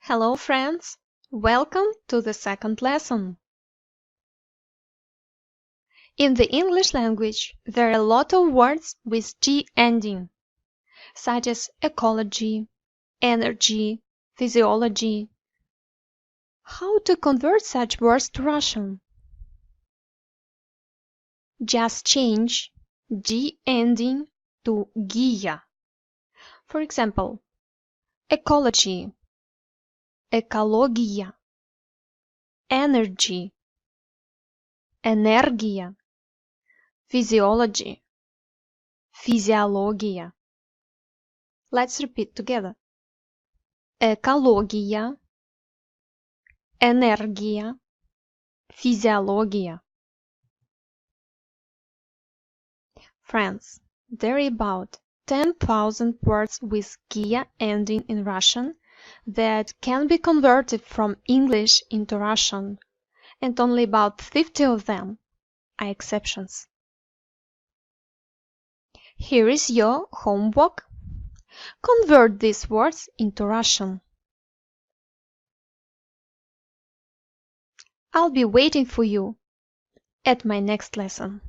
Hello friends, welcome to the second lesson. In the English language, there are a lot of words with G ending, such as ecology, energy, physiology. How to convert such words to Russian? Just change G ending to GIA. For example, ecology, экология, energy, энергия, physiology, физиология. Let's repeat together. Экология, энергия, физиология. Friends, there are about 10,000 words with "gia" ending in Russian that can be converted from English into Russian, and only about 50 of them are exceptions. Here is your homework. Convert these words into Russian. I'll be waiting for you at my next lesson.